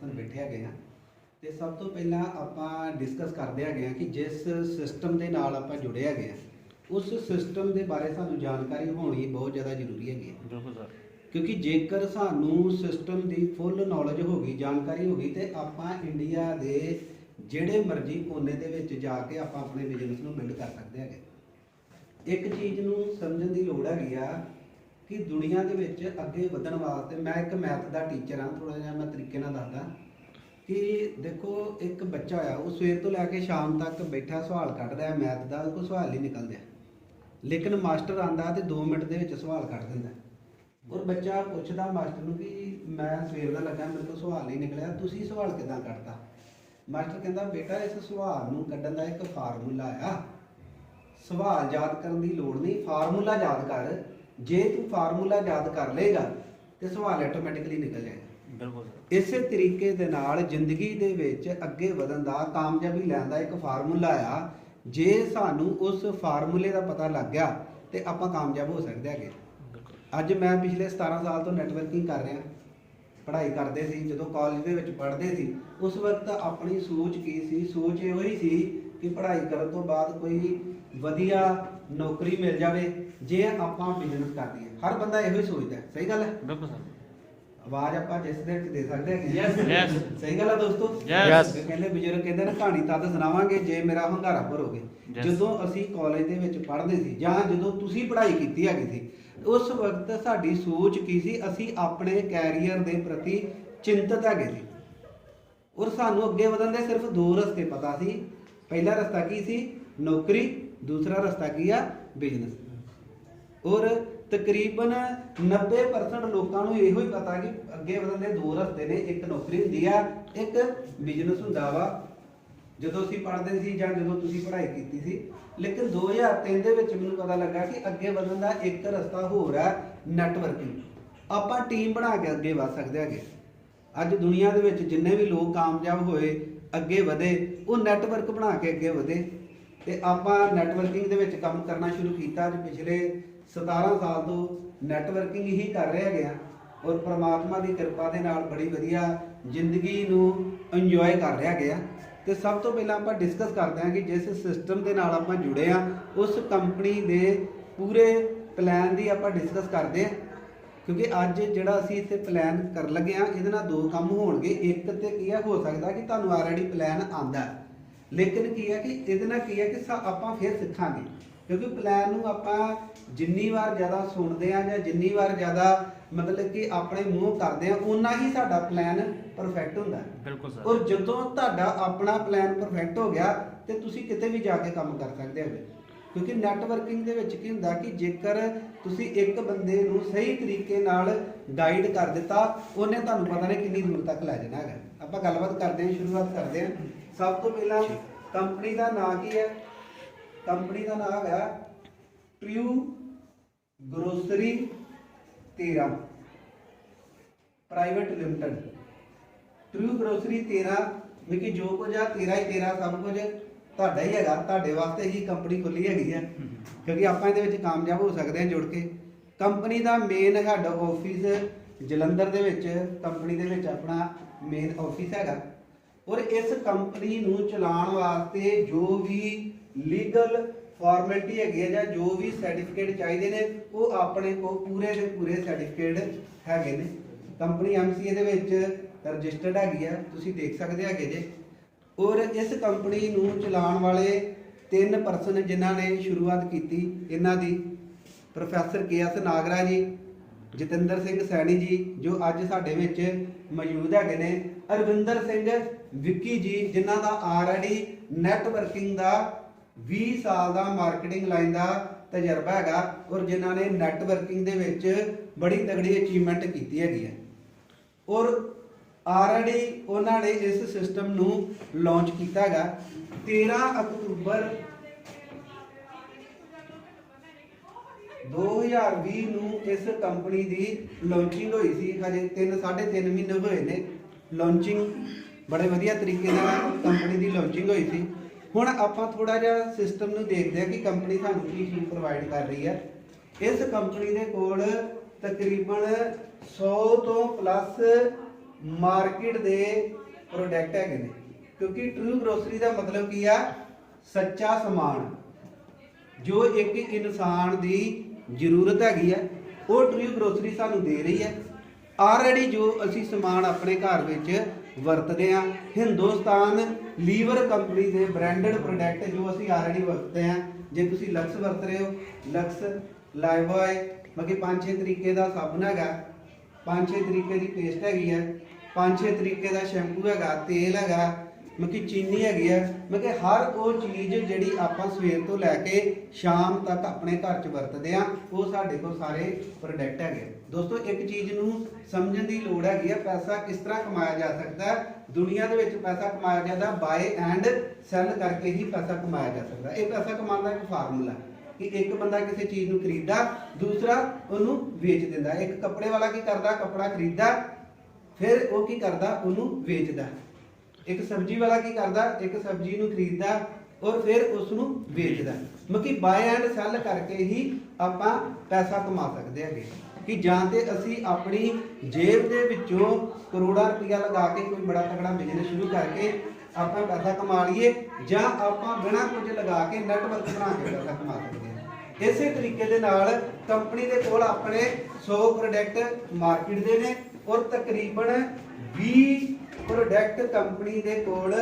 Person ਬੈਠੇ ਹੈਗੇ ਆ ਤੇ ਸਭ ਤੋਂ ਪਹਿਲਾਂ ਆਪਾਂ ਡਿਸਕਸ ਕਰਦੇ ਹੈਗੇ ਆ ਕਿ ਜਿਸ ਸਿਸਟਮ ਦੇ ਨਾਲ ਆਪਾਂ ਜੁੜੇ ਹੈਗੇ ਆ ਉਸ ਸਿਸਟਮ ਦੇ ਬਾਰੇ ਸਾਨੂੰ ਜਾਣਕਾਰੀ ਹੋਣੀ ਬਹੁਤ ਜ਼ਿਆਦਾ ਜ਼ਰੂਰੀ ਹੈਗੀ ਹੈ। ਬਿਲਕੁਲ ਸਰ। ਕਿਉਂਕਿ ਜੇਕਰ ਸਾਨੂੰ ਸਿਸਟਮ ਦੀ ਫੁੱਲ ਨੌਲੇਜ ਹੋ ਗਈ, ਜਾਣਕਾਰੀ ਹੋ ਗਈ, ਤੇ ਆਪਾਂ ਇੰਡੀਆ ਦੇ ਜਿਹੜੇ ਮਰਜ਼ੀ ਕੋਨੇ ਦੇ ਵਿੱਚ ਜਾ ਕੇ ਆਪਾਂ ਆਪਣੇ ਬਿਜ਼ਨਸ ਨੂੰ ਬਿਲਡ ਕਰ ਸਕਦੇ ਹੈਗੇ। ਇੱਕ ਚੀਜ਼ ਨੂੰ ਸਮਝਣ ਦੀ ਲੋੜ ਹੈਗੀ ਆ ਕਿ ਦੁਨੀਆ ਦੇ ਵਿੱਚ ਅੱਗੇ ਵਧਣ ਵਾਸਤੇ, ਮੈਂ ਇੱਕ ਮੈਥ ਦਾ ਟੀਚਰ ਹਾਂ, ਥੋੜਾ ਜਿਹਾ ਮੈਂ ਤਰੀਕੇ ਨਾਲ ਦੱਸਦਾ ਕਿ ਦੇਖੋ ਇੱਕ ਬੱਚਾ ਆ, ਉਹ ਸਵੇਰ ਤੋਂ ਲੈ ਕੇ ਸ਼ਾਮ ਤੱਕ ਬੈਠਾ ਸਵਾਲ ਕੱਢਦਾ ਹੈ ਮੈਥ ਦਾ, ਕੋਈ ਸਵਾਲ ਨਹੀਂ ਨਿਕਲਦਾ, ਲੇਕਿਨ ਮਾਸਟਰ ਆਂਦਾ ਤੇ 2 ਮਿੰਟ ਦੇ ਵਿੱਚ ਸਵਾਲ ਕੱਢ ਦਿੰਦਾ। ਔਰ ਬੱਚਾ ਪੁੱਛਦਾ ਮਾਸਟਰ ਨੂੰ ਕਿ ਮੈਂ ਸਵੇਰ ਦਾ ਲੱਗਾ, ਮੇਰੇ ਤੋਂ ਸਵਾਲ ਨਹੀਂ ਨਿਕਲਿਆ, ਤੁਸੀਂ ਸਵਾਲ ਕਿੱਦਾਂ ਕੱਢਤਾ? ਮਾਸਟਰ ਕਹਿੰਦਾ ਬੇਟਾ ਇਸ ਸਵਾਲ ਨੂੰ ਕੱਢਣ ਦਾ ਇੱਕ ਫਾਰਮੂਲਾ ਆ, ਸਵਾਲ ਯਾਦ ਕਰਨ ਦੀ ਲੋੜ ਨਹੀਂ, ਫਾਰਮੂਲਾ ਯਾਦ ਕਰ। ਜੇ ਤੂੰ ਫਾਰਮੂਲਾ ਯਾਦ ਕਰ ਲੇਗਾ ਤੇ ਸਵਾਲ ਆਟੋਮੈਟਿਕਲੀ ਨਿਕਲ ਜਾਏਗਾ। ਬਿਲਕੁਲ। ਇਸੇ ਤਰੀਕੇ ਦੇ ਨਾਲ ਜ਼ਿੰਦਗੀ ਦੇ ਵਿੱਚ ਅੱਗੇ ਵਧਣ ਦਾ, ਕਾਮਯਾਬੀ ਲੈਣ ਦਾ ਇੱਕ ਫਾਰਮੂਲਾ ਆ। ਜੇ ਸਾਨੂੰ ਉਸ ਫਾਰਮੂਲੇ ਦਾ ਪਤਾ ਲੱਗ ਗਿਆ ਤੇ ਆਪਾਂ ਕਾਮਯਾਬ ਹੋ ਸਕਦੇ ਹੈਗੇ। ਅੱਜ ਮੈਂ ਪਿਛਲੇ 17 ਸਾਲ ਤੋਂ ਨੈਟਵਰਕਿੰਗ ਕਰ ਰਿਹਾ, ਪੜ੍ਹਾਈ ਕਰਦੇ ਸੀ, ਜਦੋਂ ਕਾਲਜ ਦੇ ਵਿੱਚ ਪੜ੍ਹਦੇ ਸੀ ਉਸ ਵਕਤ ਆਪਣੀ ਸੋਚ ਕੀ ਸੀ? ਸੋਚ ਇਹੋ ਹੀ ਸੀ ਕਿ ਪੜ੍ਹਾਈ ਕਰਨ ਤੋਂ ਬਾਅਦ ਕੋਈ ਵਧੀਆ ਨੌਕਰੀ ਮਿਲ ਜਾਵੇ ਜੇ ਆਪਾਂ ਬਿਜ਼ਨਸ ਕਰ ਲਈਏ। ਹਰ ਬੰਦਾ ਇਹੋ ਹੀ ਸੋਚਦਾ, ਸਹੀ ਗੱਲ ਹੈ? ਬਿਲਕੁਲ ਸਰ। ਆਵਾਜ਼ ਆਪਾਂ ਜਿਸ ਦੇ ਵਿੱਚ ਦੇ ਸਕਦੇ ਹੈਗੇ। ਯੈਸ। ਸਹੀ ਗੱਲ ਆ ਦੋਸਤੋ? ਯੈਸ। ਕਹਿੰਦੇ ਬਜ਼ੁਰਗ ਕਹਿੰਦੇ ਨੇ ਕਹਾਣੀ ਤਦ ਸੁਣਾਵਾਂਗੇ ਜੇ ਮੇਰਾ ਹੰਗਾਰਾ ਭਰੋਗੇ। ਜਦੋਂ ਅਸੀਂ ਕਾਲਜ ਦੇ ਵਿੱਚ ਪੜ੍ਹਦੇ ਸੀ ਜਾਂ ਜਦੋਂ ਤੁਸੀਂ ਪੜ੍ਹਾਈ ਕੀਤੀ ਹੈਗੀ ਸੀ, ਉਸ ਵਕਤ ਸਾਡੀ ਸੋਚ ਕੀ ਸੀ? ਅਸੀਂ ਆਪਣੇ ਕੈਰੀਅਰ ਦੇ ਪ੍ਰਤੀ ਚਿੰਤਤ ਹੈਗੇ ਸੀ ਔਰ ਸਾਨੂੰ ਅੱਗੇ ਵਧਣ ਦੇ ਸਿਰਫ 2 ਰਸਤੇ ਪਤਾ ਸੀ। ਪਹਿਲਾ ਰਸਤਾ ਕੀ ਸੀ? ਨੌਕਰੀ। ਦੂਸਰਾ ਰਸਤਾ ਕੀ ਆ? ਬਿਜ਼ਨਸ। ਔਰ ਤਕਰੀਬਨ 90% ਲੋਕਾਂ ਨੂੰ ਇਹੋ ਹੀ ਪਤਾ ਕਿ ਅੱਗੇ ਵਧਣ ਦੇ 2 ਰਸਤੇ ਨੇ, ਇੱਕ ਨੌਕਰੀ ਹੁੰਦੀ ਆ, ਇੱਕ ਬਿਜ਼ਨਸ ਹੁੰਦਾ ਵਾ, ਜਦੋਂ ਅਸੀਂ ਪੜ੍ਹਦੇ ਸੀ ਜਾਂ ਜਦੋਂ ਤੁਸੀਂ ਪੜ੍ਹਾਈ ਕੀਤੀ ਸੀ। ਲੇਕਿਨ 2003 ਦੇ ਵਿੱਚ ਮੈਨੂੰ ਪਤਾ ਲੱਗਾ ਕਿ ਅੱਗੇ ਵਧਣ ਦਾ ਇੱਕ ਰਸਤਾ ਹੋਰ ਹੈ, ਨੈਟਵਰਕਿੰਗ। ਆਪਾਂ ਟੀਮ ਬਣਾ ਕੇ ਅੱਗੇ ਵਧ ਸਕਦੇ ਹੈਗੇ। ਅੱਜ ਦੁਨੀਆ ਦੇ ਵਿੱਚ ਜਿੰਨੇ ਵੀ ਲੋਕ ਕਾਮਯਾਬ ਹੋਏ, ਅੱਗੇ ਵਧੇ, ਉਹ ਨੈਟਵਰਕ ਬਣਾ ਕੇ ਅੱਗੇ ਵਧੇ। ਤੇ ਆਪਾਂ ਨੈਟਵਰਕਿੰਗ ਦੇ ਵਿੱਚ ਕੰਮ ਕਰਨਾ ਸ਼ੁਰੂ ਕੀਤਾ। ਅੱਜ ਪਿਛਲੇ 17 ਸਾਲ ਤੋਂ ਨੈਟਵਰਕਿੰਗ ਹੀ ਕਰ ਰਹੇ ਹੈਗੇ ਆ ਔਰ ਪ੍ਰਮਾਤਮਾ ਦੀ ਕਿਰਪਾ ਦੇ ਨਾਲ ਬੜੀ ਵਧੀਆ ਜ਼ਿੰਦਗੀ ਨੂੰ ਇੰਜੋਏ ਕਰ ਰਹੇ ਹੈਗੇ ਆ। ਤੇ ਸਭ ਤੋਂ ਪਹਿਲਾਂ ਆਪਾਂ ਡਿਸਕਸ ਕਰਦੇ ਹਾਂ ਕਿ ਜਿਸ ਸਿਸਟਮ ਦੇ ਨਾਲ ਆਪਾਂ ਜੁੜੇ ਆ ਉਸ ਕੰਪਨੀ ਦੇ ਪੂਰੇ ਪਲਾਨ ਦੀ ਆਪਾਂ ਡਿਸਕਸ ਕਰਦੇ ਹਾਂ। ਕਿਉਂਕਿ ਅੱਜ ਜਿਹੜਾ ਅਸੀਂ ਇੱਥੇ ਪਲਾਨ ਕਰਨ ਲੱਗੇ ਆ, ਇਹਦੇ ਨਾਲ 2 ਕੰਮ ਹੋਣਗੇ। ਇੱਕ ਤੇ ਕੀ ਹੈ, ਹੋ ਸਕਦਾ ਕਿ ਤੁਹਾਨੂੰ ਆਲਰੇਡੀ ਪਲਾਨ ਆਂਦਾ, ਲੇਕਿਨ ਕੀ ਹੈ ਕਿ ਇਹਦੇ ਨਾਲ ਕੀ ਹੈ ਕਿ ਆਪਾਂ ਫਿਰ ਸਿੱਖਾਂਗੇ। ਕਿਉਂਕਿ ਪਲਾਨ ਨੂੰ ਆਪਾਂ ਜਿੰਨੀ ਵਾਰ ਜ਼ਿਆਦਾ ਸੁਣਦੇ ਆ ਜਾਂ ਜਿੰਨੀ ਵਾਰ ਜ਼ਿਆਦਾ ਮਤਲਬ ਕਿ ਆਪਣੇ ਮੂੰਹ ਕਰਦੇ ਆ, ਉਨਾ ਹੀ ਸਾਡਾ ਪਲਾਨ ਪਰਫੈਕਟ ਹੁੰਦਾ। ਬਿਲਕੁਲ ਸਰ। ਔਰ ਜਦੋਂ ਤੁਹਾਡਾ ਆਪਣਾ ਪਲਾਨ ਪਰਫੈਕਟ ਹੋ ਗਿਆ ਤੇ ਤੁਸੀਂ ਕਿਤੇ ਵੀ ਜਾ ਕੇ ਕੰਮ ਕਰ ਸਕਦੇ ਹੋ। ਕਿਉਂਕਿ ਨੈਟਵਰਕਿੰਗ ਦੇ ਵਿੱਚ ਕੀ ਹੁੰਦਾ ਕਿ ਜੇਕਰ ਤੁਸੀਂ ਇੱਕ ਬੰਦੇ ਨੂੰ ਸਹੀ ਤਰੀਕੇ ਨਾਲ ਗਾਈਡ ਕਰ ਦਿੱਤਾ, ਉਹਨੇ ਤੁਹਾਨੂੰ ਪਤਾ ਨਹੀਂ ਕਿੰਨੀ ਦੂਰ ਤੱਕ ਲੈ ਜਾਣਾ ਹੈਗਾ। ਆਪਾਂ ਗੱਲਬਾਤ ਕਰਦੇ ਹਾਂ, ਸ਼ੁਰੂਆਤ ਕਰਦੇ ਹਾਂ। ਸਭ ਤੋਂ ਪਹਿਲਾਂ ਕੰਪਨੀ ਦਾ ਨਾਂ ਕੀ ਹੈ? ਕੰਪਨੀ ਦਾ ਨਾਮ ਹੈਗਾ true grocery 13 private limited. True grocery 13 ਕਿ ਜੋ ਕੁਝ ਆ 13 ਹੀ 13, ਸਭ ਕੁਝ ਤੁਹਾਡਾ ਹੀ ਹੈਗਾ, ਤੁਹਾਡੇ ਵਾਸਤੇ ਹੀ ਕੰਪਨੀ ਖੁੱਲੀ ਹੈਗੀ ਹੈ। ਕਿਉਂਕਿ ਆਪਾਂ ਇਹਦੇ ਵਿੱਚ ਕਾਮਯਾਬ ਹੋ ਸਕਦੇ ਹਾਂ ਜੁੜ ਕੇ। ਕੰਪਨੀ ਦਾ ਮੇਨ ਹੈਡ ਆਫਿਸ ਜਲੰਧਰ ਦੇ ਵਿੱਚ, ਕੰਪਨੀ ਦੇ ਵਿੱਚ ਆਪਣਾ ਮੇਨ ਆਫਿਸ ਹੈਗਾ। ਔਰ ਇਸ ਕੰਪਨੀ ਨੂੰ ਚਲਾਉਣ ਵਾਸਤੇ ਜੋ ਵੀ ਲੀਗਲ ਫਾਰਮੈਲਿਟੀ ਹੈਗੀ ਹੈ ਜਾਂ ਜੋ ਵੀ ਸਰਟੀਫਿਕੇਟ ਚਾਹੀਦੇ ਨੇ, ਉਹ ਆਪਣੇ ਕੋਲ ਪੂਰੇ ਦੇ ਪੂਰੇ ਸਰਟੀਫਿਕੇਟ ਹੈਗੇ ਨੇ। ਕੰਪਨੀ MCA ਦੇ ਵਿੱਚ ਰਜਿਸਟਰਡ ਹੈਗੀ ਆ, ਤੁਸੀਂ ਦੇਖ ਸਕਦੇ ਹੈਗੇ ਜੇ। ਔਰ ਇਸ ਕੰਪਨੀ ਨੂੰ ਚਲਾਉਣ ਵਾਲੇ 3 ਪਰਸਨ ਜਿਨ੍ਹਾਂ ਨੇ ਸ਼ੁਰੂਆਤ ਕੀਤੀ, ਇਹਨਾਂ ਦੀ ਪ੍ਰੋਫੈਸਰ KS ਨਾਗਰਾ ਜੀ, ਜਤਿੰਦਰ ਸਿੰਘ ਸੈਣੀ ਜੀ ਜੋ ਅੱਜ ਸਾਡੇ ਵਿੱਚ ਮੌਜੂਦ ਹੈਗੇ ਨੇ, ਅਰਵਿੰਦਰ ਸਿੰਘ ਵਿੱਕੀ ਜੀ ਜਿਨ੍ਹਾਂ ਦਾ ਆਲਰੇਡੀ ਨੈਟਵਰਕਿੰਗ ਦਾ 20 ਸਾਲ ਦਾ ਮਾਰਕੀਟਿੰਗ ਲਾਈਨ ਦਾ ਤਜਰਬਾ ਹੈਗਾ ਔਰ ਜਿਨ੍ਹਾਂ ਨੇ ਨੈਟਵਰਕਿੰਗ ਦੇ ਵਿੱਚ ਬੜੀ ਤਗੜੀ ਅਚੀਵਮੈਂਟ ਕੀਤੀ ਹੈਗੀ ਹੈ। ਔਰ ਆਲਰੇਡੀ ਉਹਨਾਂ ਨੇ ਇਸ ਸਿਸਟਮ ਨੂੰ ਲਾਂਚ ਕੀਤਾ ਹੈਗਾ। 13 ਅਕਤੂਬਰ 2020 ਨੂੰ ਇਸ ਕੰਪਨੀ ਦੀ ਲਾਂਚਿੰਗ ਹੋਈ ਸੀ। ਹਜੇ 3.5 ਮਹੀਨੇ ਹੋਏ ਨੇ ਲਾਂਚਿੰਗ, ਬੜੇ ਵਧੀਆ ਤਰੀਕੇ ਨਾਲ ਕੰਪਨੀ ਦੀ ਲਾਂਚਿੰਗ ਹੋਈ ਸੀ। ਹੁਣ ਆਪਾਂ ਥੋੜਾ ਜਿਹਾ ਸਿਸਟਮ ਨੂੰ ਦੇਖਦੇ ਹਾਂ ਕਿ ਕੰਪਨੀ ਸਾਨੂੰ ਕੀ ਚੀਜ਼ ਪ੍ਰੋਵਾਈਡ ਕਰ ਰਹੀ ਹੈ। ਇਸ ਕੰਪਨੀ ਦੇ ਕੋਲ ਤਕਰੀਬਨ 100 ਤੋਂ ਪਲੱਸ ਮਾਰਕੀਟ ਦੇ ਪ੍ਰੋਡਕਟ ਹੈਗੇ ਨੇ, ਕਿਉਂਕਿ ਟਰੂ ਗਰੋਸਰੀ ਦਾ ਮਤਲਬ ਕੀ ਆ? ਸੱਚਾ ਸਮਾਨ ਜੋ ਇੱਕ ਇਨਸਾਨ ਦੀ ਜ਼ਰੂਰਤ ਹੈਗੀ ਹੈ ਉਹ ਟਰੂ ਗਰੋਸਰੀ ਸਾਨੂੰ ਦੇ ਰਹੀ ਹੈ। ਆਲਰੇਡੀ ਜੋ ਅਸੀਂ ਸਮਾਨ ਆਪਣੇ ਘਰ ਵਿੱਚ ਵਰਤਦੇ ਆ, ਹਿੰਦੁਸਤਾਨ ਲੀਵਰ ਕੰਪਨੀ ਦੇ ਬ੍ਰਾਂਡਡ ਪ੍ਰੋਡਕਟ ਜੋ ਅਸੀਂ ਆਲਰੇਡੀ ਵਰਤਦੇ ਆ। ਜੇ ਤੁਸੀਂ ਲਕਸ ਵਰਤ ਰਹੇ ਹੋ, ਲਕਸ, ਲਾਈਵਬॉय, ਮਤਲਬ 5-6 ਤਰੀਕੇ ਦਾ ਸਾਬਣ ਹੈਗਾ, 5-6 ਤਰੀਕੇ ਦੀ ਪੇਸਟ ਹੈਗੀ ਹੈ, 5-6 ਤਰੀਕੇ ਦਾ ਸ਼ੈਂਪੂ ਹੈਗਾ, ਤੇਲ ਹੈਗਾ, ਮਤਲਬ ਚੀਨੀ ਹੈਗੀ ਹੈ। ਮਤਲਬ ਹਰ ਉਹ ਚੀਜ਼ ਜਿਹੜੀ ਆਪਾਂ ਸਵੇਰ ਤੋਂ ਲੈ ਕੇ ਸ਼ਾਮ ਤੱਕ ਆਪਣੇ ਘਰ 'ਚ ਵਰਤਦੇ ਆ, ਉਹ ਸਾਡੇ ਕੋਲ ਸਾਰੇ ਪ੍ਰੋਡਕਟ ਹੈਗੇ। ਦੋਸਤੋ ਇੱਕ ਚੀਜ਼ ਨੂੰ ਸਮਝਣ ਦੀ ਲੋੜ ਹੈਗੀ ਆ, ਪੈਸਾ ਕਿਸ ਤਰ੍ਹਾਂ ਕਮਾਇਆ ਜਾ ਸਕਦਾ ਹੈ। ਦੁਨੀਆ ਦੇ ਵਿੱਚ ਪੈਸਾ ਕਮਾਇਆ ਜਾਂਦਾ ਬਾਏ ਐਂਡ ਸੈਲ ਕਰਕੇ ਹੀ ਪੈਸਾ ਕਮਾਇਆ ਜਾ ਸਕਦਾ। ਇਹ ਪੈਸਾ ਕਮਾਉਣ ਦਾ ਇੱਕ ਫਾਰਮੂਲਾ ਕਿ ਇੱਕ ਬੰਦਾ ਕਿਸੇ ਚੀਜ਼ ਨੂੰ ਖਰੀਦਦਾ, ਦੂਸਰਾ ਉਹਨੂੰ ਵੇਚ ਦਿੰਦਾ। ਇੱਕ ਕੱਪੜੇ ਵਾਲਾ ਕੀ ਕਰਦਾ? ਕੱਪੜਾ ਖਰੀਦਦਾ, ਫਿਰ ਉਹ ਕੀ ਕਰਦਾ? ਉਹਨੂੰ ਵੇਚਦਾ। ਇੱਕ ਸਬਜ਼ੀ ਵਾਲਾ ਕੀ ਕਰਦਾ? ਇੱਕ ਸਬਜ਼ੀ ਨੂੰ ਖਰੀਦਦਾ ਔਰ ਫਿਰ ਉਸ ਨੂੰ ਵੇਚਦਾ। ਮਤਲਬ ਕਿ ਬਾਏ ਐਂਡ ਸੈਲ ਕਰਕੇ ਹੀ ਆਪਾਂ ਪੈਸਾ ਕਮਾ ਸਕਦੇ ਹੈਗੇ। ਕਿ ਜਾਂ ਤੇ ਅਸੀਂ ਆਪਣੀ ਜੇਬ ਦੇ ਵਿੱਚੋਂ ਕਰੋੜਾਂ ਰੁਪਇਆ ਲਗਾ ਕੇ ਕੋਈ ਬੜਾ ਤਕੜਾ ਬਿਜ਼ਨਸ ਸ਼ੁਰੂ ਕਰਕੇ ਆਪਾਂ ਪੈਸਾ ਕਮਾ ਲਈਏ, ਜਾਂ ਆਪਾਂ ਬਿਨਾਂ ਕੁਝ ਲਗਾ ਕੇ ਨੈਟਵਰਕ ਬਣਾ ਕੇ ਪੈਸਾ ਕਮਾ ਸਕਦੇ ਹਾਂ। ਇਸੇ ਤਰੀਕੇ ਦੇ ਨਾਲ ਕੰਪਨੀ ਦੇ ਕੋਲ ਆਪਣੇ 100 ਪ੍ਰੋਡਕਟ ਮਾਰਕੀਟ ਦੇ ਨੇ ਔਰ ਤਕਰੀਬਨ 20 ਪ੍ਰੋਡਕਟ ਕੰਪਨੀ ਦੇ ਕੋਲ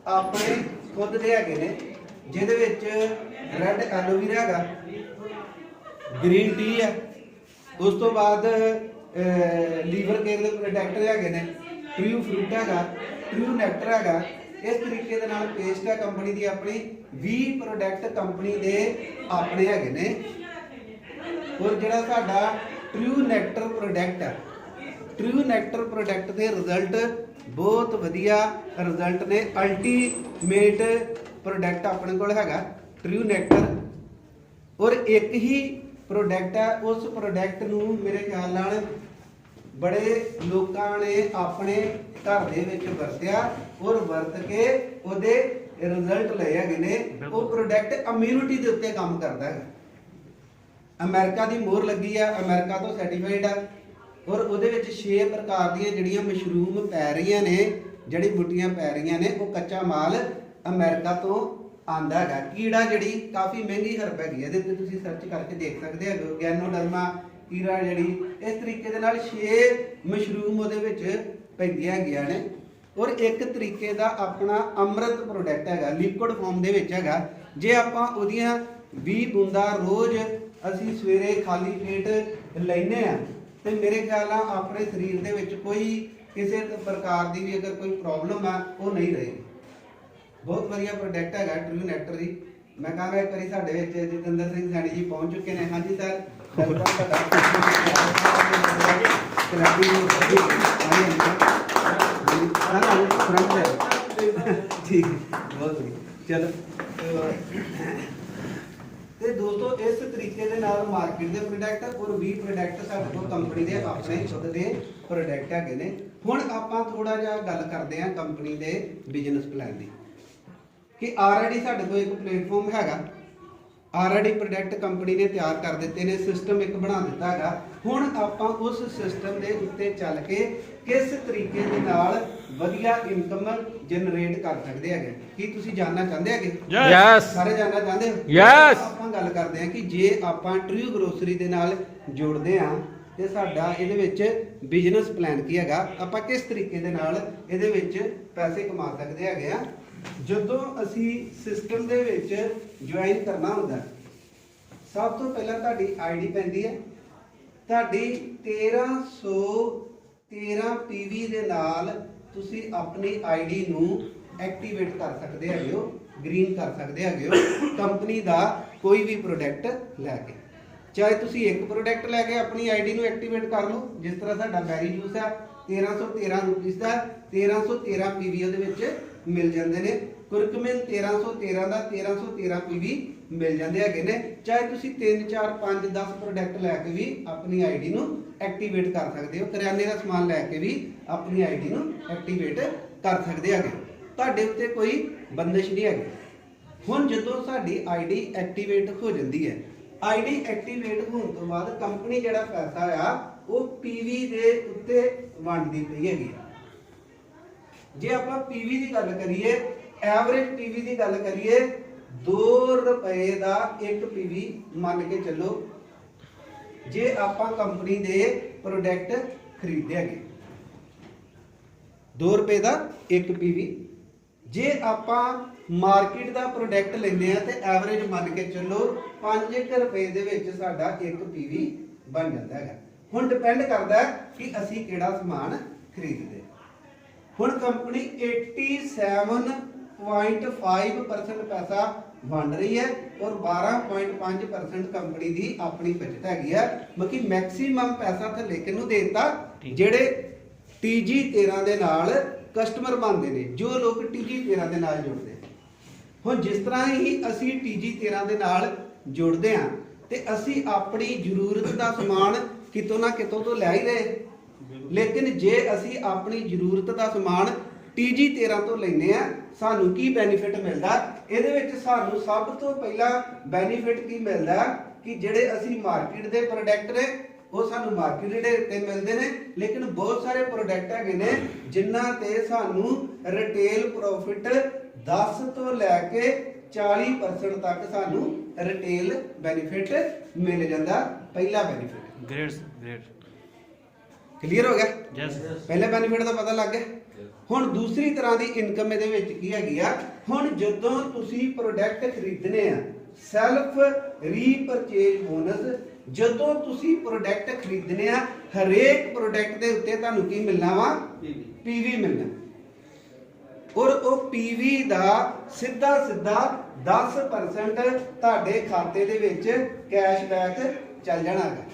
ਆਪਣੇ ਖੁਦ ਦੇ ਹੈਗੇ ਨੇ, ਜਿਹਦੇ ਵਿੱਚ ਰੈੱਡ ਐਲੋਵੇਰਾ ਹੈਗਾ, ਗ੍ਰੀਨ ਟੀ ਹੈ, ਉਸ ਤੋਂ ਬਾਅਦ ਲੀਵਰ ਕੇਅਰ ਦੇ ਪ੍ਰੋਡਕਟ ਹੈਗੇ ਨੇ, ਟਰੂ ਫਰੂਟ ਹੈਗਾ, ਟਰੂ ਨੈਕਟਰ ਹੈਗਾ। ਇਸ ਤਰੀਕੇ ਦੇ ਨਾਲ ਪੇਸਟ ਹੈ ਕੰਪਨੀ ਦੀ ਆਪਣੀ, 20 ਪ੍ਰੋਡਕਟ ਕੰਪਨੀ ਦੇ ਆਪਣੇ ਹੈਗੇ ਨੇ। ਔਰ ਜਿਹੜਾ ਸਾਡਾ ਟਰੂ ਨੈਕਟਰ ਪ੍ਰੋਡਕਟ ਹੈ, ਟਰੂ ਨੈਕਟਰ ਪ੍ਰੋਡਕਟ ਦੇ ਰਿਜ਼ਲਟ ਬਹੁਤ ਵਧੀਆ ਰਿਜ਼ਲਟ ਨੇ। ਅਲਟੀਮੇਟ ਪ੍ਰੋਡਕਟ ਆਪਣੇ ਕੋਲ ਹੈਗਾ ਟਰੂ ਨੈਕਟਰ, ਔਰ ਇੱਕ ਹੀ ਪ੍ਰੋਡਕਟ ਹੈ। ਉਸ ਪ੍ਰੋਡਕਟ ਨੂੰ ਮੇਰੇ ਖਿਆਲ ਨਾਲ ਬੜੇ ਲੋਕਾਂ ਨੇ ਆਪਣੇ ਘਰ ਦੇ ਵਿੱਚ ਵਰਤਿਆ ਔਰ ਵਰਤ ਕੇ ਉਹਦੇ ਰਿਜ਼ਲਟ ਲਏ ਹੈਗੇ ਨੇ। ਉਹ ਪ੍ਰੋਡਕਟ ਇਮਿਊਨਿਟੀ ਦੇ ਉੱਤੇ ਕੰਮ ਕਰਦਾ ਹੈ। ਅਮਰੀਕਾ ਦੀ ਮੋਹਰ ਲੱਗੀ ਆ, ਅਮਰੀਕਾ ਤੋਂ ਸਰਟੀਫਾਈਡ ਆ, ਔਰ ਉਹਦੇ ਵਿੱਚ 6 ਪ੍ਰਕਾਰ ਦੀਆਂ ਜਿਹੜੀਆਂ ਮਸ਼ਰੂਮ ਪੈ ਰਹੀਆਂ ਨੇ, ਜਿਹੜੀ ਬੂਟੀਆਂ ਪੈ ਰਹੀਆਂ ਨੇ, ਉਹ ਕੱਚਾ ਮਾਲ ਅਮਰੀਕਾ ਤੋਂ ਆਂਦਾ ਹੈਗਾ। ਕੀੜਾ ਜਿਹੜੀ ਕਾਫੀ ਮਹਿੰਗੀ ਹਰਬ ਹੈਗੀ, ਇਹਦੇ ਤੇ ਤੁਸੀਂ ਸਰਚ ਕਰਕੇ ਦੇਖ ਸਕਦੇ ਹੋ, ਗੈਨੋਡਰਮਾ ਕੀੜਾ ਜਿਹੜੀ। ਇਸ ਤਰੀਕੇ ਦੇ ਨਾਲ 6 ਮਸ਼ਰੂਮ ਉਹਦੇ ਵਿੱਚ ਪੈਂਦੀਆਂ ਹੈਗੀਆਂ ਨੇ। ਔਰ ਇੱਕ ਤਰੀਕੇ ਦਾ ਆਪਣਾ ਅੰਮ੍ਰਿਤ ਪ੍ਰੋਡਕਟ ਹੈਗਾ, ਲਿਕੁਇਡ ਫਾਰਮ ਦੇ ਵਿੱਚ ਹੈਗਾ। ਜੇ ਆਪਾਂ ਉਹਦੀਆਂ 20 ਬੂੰਦਾਂ ਰੋਜ਼ ਅਸੀਂ ਸਵੇਰੇ ਖਾਲੀ ਪੇਟ ਲੈਨੇ ਆ ਤੇ ਮੇਰੇ ਖਿਆਲ ਨਾਲ ਆਪਣੇ ਸਰੀਰ ਦੇ ਵਿੱਚ ਕੋਈ ਕਿਸੇ ਪ੍ਰਕਾਰ ਦੀ ਵੀ ਅਗਰ ਕੋਈ ਪ੍ਰੋਬਲਮ ਆ ਉਹ ਨਹੀਂ ਰਹੇਗੀ। ਬਹੁਤ ਵਧੀਆ ਪ੍ਰੋਡਕਟ ਹੈਗਾ ਟਰੂ ਨੈਕਟਰ ਜੀ। ਮੈਂ ਕਹਾਂਗਾ ਇੱਕ ਵਾਰੀ ਸਾਡੇ ਵਿੱਚ ਜਤਿੰਦਰ ਸਿੰਘ ਸੈਣੀ ਜੀ ਪਹੁੰਚ ਚੁੱਕੇ ਨੇ। ਹਾਂਜੀ ਸਰ, ਠੀਕ, ਬਹੁਤ ਵਧੀਆ। ਚਲੋ ਤੇ ਦੋਸਤੋ ਇਸ ਤਰੀਕੇ ਦੇ ਨਾਲ ਮਾਰਕੀਟ ਦੇ ਪ੍ਰੋਡਕਟ ਔਰ 20 ਪ੍ਰੋਡਕਟ ਸਾਡੇ ਕੋਲ ਕੰਪਨੀ ਦੇ ਆਪਣੇ ਖੁਦ ਦੇ ਪ੍ਰੋਡਕਟ ਹੈਗੇ ਨੇ। ਹੁਣ ਆਪਾਂ ਥੋੜਾ ਜਿਹਾ ਗੱਲ ਕਰਦੇ ਹਾਂ ਕੰਪਨੀ ਦੇ ਬਿਜ਼ਨਸ ਪਲਾਨ ਦੀ, ਕਿ ਆਲਰੇਡੀ ਸਾਡੇ ਕੋਲ ਇੱਕ ਪਲੇਟਫਾਰਮ ਹੈਗਾ, ਆਲਰੇਡੀ ਪ੍ਰੋਡਕਟ ਕੰਪਨੀ ਨੇ ਤਿਆਰ ਕਰ ਦਿੱਤੇ ਨੇ, ਸਿਸਟਮ ਇੱਕ ਬਣਾ ਦਿੱਤਾ ਹੈਗਾ। ਹੁਣ ਆਪਾਂ ਉਸ ਸਿਸਟਮ ਦੇ ਉੱਤੇ ਚੱਲ ਕੇ ਕਿਸ ਤਰੀਕੇ ਦੇ ਨਾਲ ਵਧੀਆ ਇਨਕਮ ਜਨਰੇਟ ਕਰ ਸਕਦੇ ਹੈਗੇ। ਕੀ ਤੁਸੀਂ ਜਾਣਨਾ ਚਾਹੁੰਦੇ ਹੈਗੇ? ਯੈਸ। ਸਾਰੇ ਜਾਣਨਾ ਚਾਹੁੰਦੇ ਹੋ? ਯੈਸ। ਆਪਾਂ ਗੱਲ ਕਰਦੇ ਹਾਂ ਕਿ ਜੇ ਆਪਾਂ ਟਰੂ ਗਰੋਸਰੀ ਦੇ ਨਾਲ ਜੁੜਦੇ ਹਾਂ ਤੇ ਸਾਡਾ ਇਹਦੇ ਵਿੱਚ ਬਿਜ਼ਨਸ ਪਲਾਨ ਕੀ ਹੈਗਾ, ਆਪਾਂ ਕਿਸ ਤਰੀਕੇ ਦੇ ਨਾਲ ਇਹਦੇ ਵਿੱਚ ਪੈਸੇ ਕਮਾ ਸਕਦੇ ਹੈਗੇ ਆ। ਜਦੋਂ ਅਸੀਂ ਸਿਸਟਮ ਦੇ ਵਿੱਚ ਜੁਆਇਨ ਕਰਨਾ ਹੁੰਦਾ, ਸਭ ਤੋਂ ਪਹਿਲਾਂ ਤੁਹਾਡੀ ਆਈਡੀ ਪੈਂਦੀ ਹੈ। ਤੁਹਾਡੀ 1313 PV ਦੇ ਨਾਲ ਤੁਸੀਂ ਆਪਣੀ ਆਈਡੀ ਨੂੰ ਐਕਟੀਵੇਟ ਕਰ ਸਕਦੇ ਹੈਗੇ ਹੋ, ਗ੍ਰੀਨ ਕਰ ਸਕਦੇ ਹੈਗੇ ਹੋ ਕੰਪਨੀ ਦਾ ਕੋਈ ਵੀ ਪ੍ਰੋਡਕਟ ਲੈ ਕੇ। ਚਾਹੇ ਤੁਸੀਂ ਇੱਕ ਪ੍ਰੋਡਕਟ ਲੈ ਕੇ ਆਪਣੀ ਆਈਡੀ ਨੂੰ ਐਕਟੀਵੇਟ ਕਰ ਲਓ, ਜਿਸ ਤਰ੍ਹਾਂ ਸਾਡਾ ਬੈਰੀ ਜੂਸ ਆ 1313 ਰੁਪਈਸ ਦਾ 1313 PV ਉਹਦੇ ਵਿੱਚ ਮਿਲ ਜਾਂਦੇ ਨੇ। ਕੁਰਕਮਿਨ 1313 ਦਾ 1313 PV ਮਿਲ ਜਾਂਦੇ ਹੈਗੇ ਨੇ। ਚਾਹੇ ਤੁਸੀਂ 3 4 5 10 ਪ੍ਰੋਡਕਟ ਲੈ ਕੇ ਵੀ ਆਪਣੀ ਆਈਡੀ ਨੂੰ ਐਕਟੀਵੇਟ ਕਰ ਸਕਦੇ ਹੋ। ਕਰਿਆਨੇ ਦਾ ਸਮਾਨ ਲੈ ਕੇ ਵੀ ਆਪਣੀ ਆਈਡੀ ਨੂੰ ਐਕਟੀਵੇਟ ਕਰ ਸਕਦੇ ਹੈਗੇ। ਤੁਹਾਡੇ ਉੱਤੇ ਕੋਈ ਬੰਦਿਸ਼ ਨਹੀਂ ਹੈਗੀ। ਹੁਣ ਜਦੋਂ ਸਾਡੀ ਆਈਡੀ ਐਕਟੀਵੇਟ ਹੋ ਜਾਂਦੀ ਹੈ, ਆਈਡੀ ਐਕਟੀਵੇਟ ਹੋਣ ਤੋਂ ਬਾਅਦ ਕੰਪਨੀ ਜਿਹੜਾ ਪੈਸਾ ਆ ਉਹ PV ਦੇ ਉੱਤੇ ਵੰਡਦੀ ਪਈ ਹੈਗੀ। ਜੇ ਆਪਾਂ ਪੀਵੀ ਦੀ ਗੱਲ ਕਰੀਏ, ਐਵਰੇਜ ਪੀਵੀ ਦੀ ਗੱਲ ਕਰੀਏ, 2 ਰੁਪਏ ਦਾ ਇੱਕ ਪੀਵੀ ਮੰਨ ਕੇ ਚੱਲੋ ਜੇ ਆਪਾਂ ਕੰਪਨੀ ਦੇ ਪ੍ਰੋਡਕਟ ਖਰੀਦੇ ਹੈਗੇ। 2 ਰੁਪਏ ਦਾ ਇੱਕ ਪੀਵੀ। ਜੇ ਆਪਾਂ ਮਾਰਕੀਟ ਦਾ ਪ੍ਰੋਡਕਟ ਲੈਂਦੇ ਆ ਤੇ ਐਵਰੇਜ ਮੰਨ ਕੇ ਚੱਲੋ 5 ਰੁਪਏ ਦੇ ਵਿੱਚ ਸਾਡਾ ਇੱਕ ਪੀਵੀ ਬਣ ਜਾਂਦਾ ਹੈਗਾ। ਹੁਣ ਡਿਪੈਂਡ ਕਰਦਾ ਕਿ ਅਸੀਂ ਕਿਹੜਾ ਸਮਾਨ ਖਰੀਦਦੇ। ਹੁਣ ਕੰਪਨੀ 87.5% ਪੈਸਾ ਵੰਡ ਰਹੀ ਹੈ ਔਰ 12.5% ਕੰਪਨੀ ਦੀ ਆਪਣੀ ਬਚਤ ਹੈਗੀ ਆ। ਮਤਲਬ ਮੈਕਸਿਮਮ ਪੈਸਾ ਥੱਲੇ ਕਿਹਨੂੰ ਦੇ ਦਿੱਤਾ, ਜਿਹੜੇ TG13 ਦੇ ਨਾਲ ਕਸਟਮਰ ਬਣਦੇ ਨੇ, ਜੋ ਲੋਕ TG13 ਦੇ ਨਾਲ ਜੁੜਦੇ। ਹੁਣ ਜਿਸ ਤਰ੍ਹਾਂ ਹੀ ਅਸੀਂ TG13 ਦੇ ਨਾਲ ਜੁੜਦੇ ਹਾਂ ਤੇ ਅਸੀਂ ਆਪਣੀ ਜ਼ਰੂਰਤ ਦਾ ਸਮਾਨ ਕਿਤੋਂ ਨਾ ਕਿਤੋਂ ਤੋਂ ਲੈ ਹੀ ਰਹੇ, ਲੇਕਿਨ ਜੇ ਅਸੀਂ ਆਪਣੀ ਜ਼ਰੂਰਤ ਦਾ ਸਮਾਨ TG13 ਤੋਂ ਲੈਂਦੇ ਆ, ਸਾਨੂੰ ਕੀ ਬੈਨੀਫਿਟ ਮਿਲਦਾ? ਇਹਦੇ ਵਿੱਚ ਸਾਨੂੰ ਸਭ ਤੋਂ ਪਹਿਲਾਂ ਬੈਨੀਫਿਟ ਕੀ ਮਿਲਦਾ ਕਿ ਜਿਹੜੇ ਅਸੀਂ ਮਾਰਕੀਟ ਦੇ ਪ੍ਰੋਡਕਟ ਨੇ ਉਹ ਸਾਨੂੰ ਮਾਰਕੀਟ ਰੇਟ ਤੇ ਮਿਲਦੇ ਨੇ, ਲੇਕਿਨ ਬਹੁਤ ਸਾਰੇ ਪ੍ਰੋਡਕਟ ਹੈਗੇ ਨੇ ਜਿਨ੍ਹਾਂ ਤੇ ਸਾਨੂੰ ਰਿਟੇਲ ਪ੍ਰੋਫਿਟ 10 ਤੋਂ ਲੈ ਕੇ 40% ਤੱਕ ਸਾਨੂੰ ਰਿਟੇਲ ਬੈਨੀਫਿਟ ਮਿਲ ਜਾਂਦਾ। ਪਹਿਲਾ ਬੈਨੀਫਿਟ ਗ੍ਰੇਟ ਕਲੀਅਰ ਹੋ ਗਿਆ? ਯੈਸ। ਪਹਿਲੇ ਬੈਨੀਫਿਟ ਦਾ ਪਤਾ ਲੱਗ ਗਿਆ। ਹੁਣ ਦੂਸਰੀ ਤਰ੍ਹਾਂ ਦੀ ਇਨਕਮ ਇਹਦੇ ਵਿੱਚ ਕੀ ਹੈਗੀ ਆ? ਹੁਣ ਜਦੋਂ ਤੁਸੀਂ ਪ੍ਰੋਡਕਟ ਖਰੀਦਨੇ ਆ, ਸੈਲਫ ਰੀਪਰਚੇਜ ਬੋਨਸ, ਜਦੋਂ ਤੁਸੀਂ ਪ੍ਰੋਡਕਟ ਖਰੀਦਨੇ ਆ, ਹਰੇਕ ਪ੍ਰੋਡਕਟ ਦੇ ਉੱਤੇ ਤੁਹਾਨੂੰ ਕੀ ਮਿਲਣਾ ਵਾ? ਪੀਵੀ ਮਿਲਣਾ। ਔਰ ਉਹ ਪੀਵੀ ਦਾ ਸਿੱਧਾ 10% ਤੁਹਾਡੇ ਖਾਤੇ ਦੇ ਵਿੱਚ ਕੈਸ਼ਬੈਕ ਚੱਲ ਜਾਣਾ ਹੈ।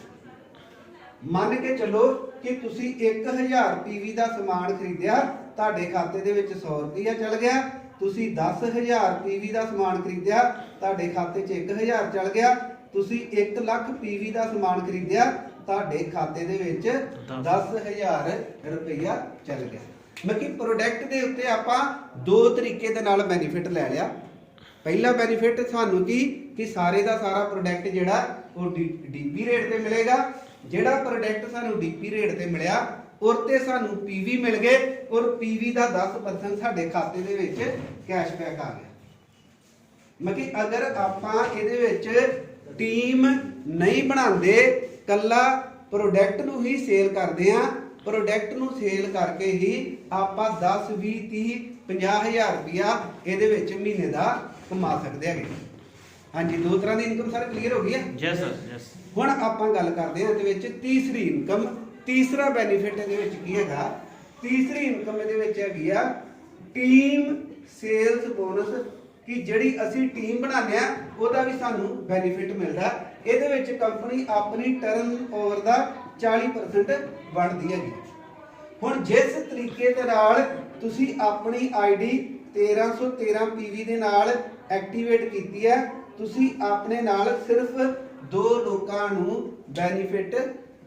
ਮੰਨ ਕੇ ਚੱਲੋ ਕਿ ਤੁਸੀਂ 1000 ਪੀਵੀ ਦਾ ਸਮਾਨ ਖਰੀਦਿਆ, ਤੁਹਾਡੇ ਖਾਤੇ ਦੇ ਵਿੱਚ 100 ਰੁਪਇਆ ਚੱਲ ਗਿਆ। ਤੁਸੀਂ 10000 ਪੀਵੀ ਦਾ ਸਮਾਨ ਖਰੀਦਿਆ, ਤੁਹਾਡੇ ਖਾਤੇ 'ਚ 1000 ਚੱਲ ਗਿਆ। ਤੁਸੀਂ 1 ਲੱਖ ਪੀਵੀ ਦਾ ਸਮਾਨ ਖਰੀਦਿਆ, ਤੁਹਾਡੇ ਖਾਤੇ ਦੇ ਵਿੱਚ 10000 ਰੁਪਇਆ ਚੱਲ ਗਿਆ। ਮਤਲਬ ਪ੍ਰੋਡਕਟ ਦੇ ਉੱਤੇ ਆਪਾਂ 2 ਤਰੀਕੇ ਦੇ ਨਾਲ ਬੈਨੀਫਿਟ ਲੈ ਲਿਆ। ਪਹਿਲਾ ਬੈਨੀਫਿਟ ਸਾਨੂੰ ਕਿ ਸਾਰੇ ਦਾ ਸਾਰਾ ਪ੍ਰੋਡਕਟ ਜਿਹੜਾ ਉਹ ਡੀਪੀ ਰੇਟ ਤੇ ਮਿਲੇਗਾ। ਜਿਹੜਾ ਪ੍ਰੋਡਕਟ ਸਾਨੂੰ ਡੀਪੀ ਰੇਟ ਤੇ ਮਿਲਿਆ ਔਰ ਤੇ ਸਾਨੂੰ ਪੀਵੀ ਮਿਲ ਗਏ ਔਰ ਪੀਵੀ ਦਾ 10% ਸਾਡੇ ਖਾਤੇ ਦੇ ਵਿੱਚ ਕੈਸ਼ਬੈਕ ਆ ਗਿਆ। ਮਤਲਬ ਅਗਰ ਆਪਾਂ ਇਹਦੇ ਵਿੱਚ ਟੀਮ ਨਹੀਂ ਬਣਾਉਂਦੇ, ਕੱਲਾ ਪ੍ਰੋਡਕਟ ਨੂੰ ਹੀ ਸੇਲ ਕਰਦੇ ਆ, ਪ੍ਰੋਡਕਟ ਨੂੰ ਸੇਲ ਕਰਕੇ ਹੀ ਆਪਾਂ 10 20 30 50,000 ਰੁਪਇਆ ਇਹਦੇ ਵਿੱਚ ਮਹੀਨੇ ਦਾ ਕਮਾ ਸਕਦੇ ਹੈਗੇ। ਹਾਂਜੀ, 2 ਤਰ੍ਹਾਂ ਦੀ ਇਨਕਮ ਸਰ ਕਲੀਅਰ ਹੋ ਗਈ ਹੈ? Yes sir, yes. ਹੁਣ ਆਪਾਂ ਗੱਲ ਕਰਦੇ ਹਾਂ ਇਹਦੇ ਵਿੱਚ ਤੀਸਰੀ ਇਨਕਮ। ਤੀਸਰਾ ਬੈਨੀਫਿਟ ਇਹਦੇ ਵਿੱਚ ਕੀ ਹੈਗਾ? ਤੀਸਰੀ ਇਨਕਮ ਇਹਦੇ ਵਿੱਚ ਹੈਗੀ ਆ ਟੀਮ ਸੇਲਸ ਬੋਨਸ, ਕਿ ਜਿਹੜੀ ਅਸੀਂ ਟੀਮ ਬਣਾਉਂਦੇ ਆ ਉਹਦਾ ਵੀ ਸਾਨੂੰ ਬੈਨੀਫਿਟ ਮਿਲਦਾ। ਇਹਦੇ ਵਿੱਚ ਕੰਪਨੀ ਆਪਣੀ ਟਰਨਓਵਰ ਦਾ 40% ਵੰਡਦੀ ਹੈਗੀ। ਹੁਣ ਜਿਸ ਤਰੀਕੇ ਦੇ ਨਾਲ ਤੁਸੀਂ ਆਪਣੀ ਆਈਡੀ 1313 ਪੀਵੀ ਦੇ ਨਾਲ ਐਕਟੀਵੇਟ ਕੀਤੀ ਹੈ, ਤੁਸੀਂ ਆਪਣੇ ਨਾਲ ਸਿਰਫ 2 ਲੋਕਾਂ ਨੂੰ ਬੈਨੀਫਿਟ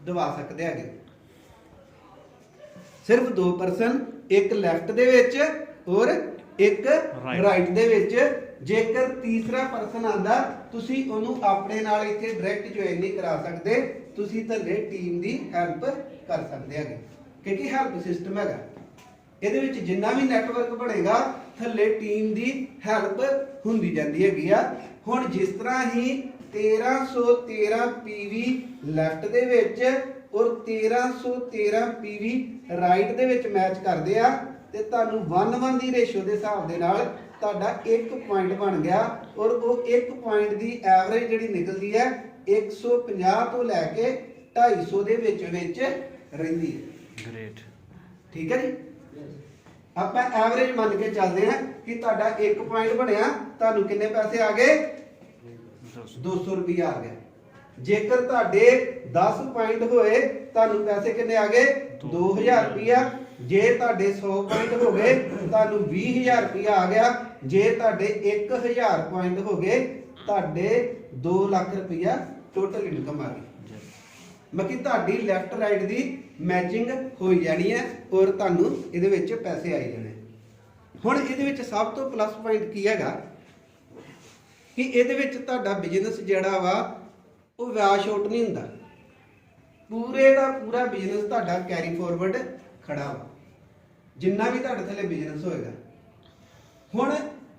ਦਵਾ ਸਕਦੇ ਹੈਗੇ। ਸਿਰਫ 2 ਪਰਸਨ, ਇੱਕ ਲੈਫਟ ਦੇ ਵਿੱਚ ਔਰ ਇੱਕ ਰਾਈਟ ਦੇ ਵਿੱਚ। ਜੇਕਰ ਤੀਸਰਾ ਪਰਸਨ ਆਂਦਾ, ਤੁਸੀਂ ਉਹਨੂੰ ਆਪਣੇ ਨਾਲ ਇੱਥੇ ਡਾਇਰੈਕਟ ਜੁਆਇਨ ਨਹੀਂ ਕਰਾ ਸਕਦੇ, ਤੁਸੀਂ ਥੱਲੇ ਟੀਮ ਦੀ ਹੈਲਪ ਕਰ ਸਕਦੇ ਹੈਗੇ, ਕਿਉਂਕਿ ਹੈਲਪ ਸਿਸਟਮ ਹੈਗਾ। ਇਹਦੇ ਵਿੱਚ ਜਿੰਨਾ ਵੀ ਨੈਟਵਰਕ ਬਣੇਗਾ ਥੱਲੇ ਟੀਮ ਦੀ ਹੈਲਪ ਹੁੰਦੀ ਜਾਂਦੀ ਹੈਗੀ ਆ। ਹੁਣ ਜਿਸ ਤਰ੍ਹਾਂ ਹੀ 1313 ਪੀਵੀ ਲੈਫਟ ਦੇ ਵਿੱਚ ਔਰ 1313 ਪੀਵੀ ਰਾਈਟ ਦੇ ਵਿੱਚ ਮੈਚ ਕਰਦੇ ਆ ਤੇ ਤੁਹਾਨੂੰ 1:1 ਦੀ ਰੇਸ਼ੋ ਦੇ ਹਿਸਾਬ ਦੇ ਨਾਲ ਤੁਹਾਡਾ 1 ਪੁਆਇੰਟ ਬਣ ਗਿਆ ਔਰ ਉਹ 1 ਪੁਆਇੰਟ ਦੀ ਐਵਰੇਜ ਜਿਹੜੀ ਨਿਕਲਦੀ ਹੈ 150 ਤੋਂ ਲੈ ਕੇ 250 ਦੇ ਵਿੱਚ ਰਹਿੰਦੀ ਹੈ। ਗ੍ਰੇਟ। ਠੀਕ ਹੈ ਜੀ। ਆਪਾਂ ਐਵਰੇਜ ਮੰਨ ਕੇ ਚੱਲਦੇ ਹਾਂ ਕਿ ਤੁਹਾਡਾ 1 ਪੁਆਇੰਟ ਬਣਿਆ, ਤੁਹਾਨੂੰ ਕਿੰਨੇ ਪੈਸੇ ਆ ਗਏ? 200 ਰੁਪਇਆ ਆ ਗਿਆ। ਜੇਕਰ ਤੁਹਾਡੇ 10 ਪੁਆਇੰਟ ਹੋਏ, ਤੁਹਾਨੂੰ ਪੈਸੇ ਕਿੰਨੇ ਆ ਗਏ? 2000 ਰੁਪਇਆ। ਜੇ ਤੁਹਾਡੇ 100 ਪੁਆਇੰਟ ਹੋ ਗਏ, ਤੁਹਾਨੂੰ 20000 ਰੁਪਇਆ ਆ ਗਿਆ। ਜੇ ਤੁਹਾਡੇ 1000 ਪੁਆਇੰਟ ਹੋ ਗਏ, ਤੁਹਾਡੇ 2 ਲੱਖ ਰੁਪਇਆ ਟੋਟਲ ਇਨਕਮ ਆ ਗਈ। ਮਤਲਬ ਤੁਹਾਡੀ ਲੈਫਟ ਰਾਈਟ ਦੀ ਮੈਚਿੰਗ ਹੋਈ ਜਾਣੀ ਹੈ ਔਰ ਤੁਹਾਨੂੰ ਇਹਦੇ ਵਿੱਚ ਪੈਸੇ ਆਈ ਜਾਣੇ। ਹੁਣ ਇਹਦੇ ਵਿੱਚ ਸਭ ਤੋਂ ਪਲੱਸ ਪੁਆਇੰਟ ਕੀ ਹੈਗਾ ਕਿ ਇਹਦੇ ਵਿੱਚ ਤੁਹਾਡਾ ਬਿਜ਼ਨਸ ਜਿਹੜਾ ਵਾ ਉਹ ਵਿਆਜ ਆਊਟ ਨਹੀਂ ਹੁੰਦਾ। ਪੂਰੇ ਦਾ ਪੂਰਾ ਬਿਜ਼ਨਸ ਤੁਹਾਡਾ ਕੈਰੀ ਫੋਰਵਰਡ ਖੜਾ ਵਾ। ਜਿੰਨਾ ਵੀ ਤੁਹਾਡੇ ਥੱਲੇ ਬਿਜ਼ਨਸ ਹੋਏਗਾ। ਹੁਣ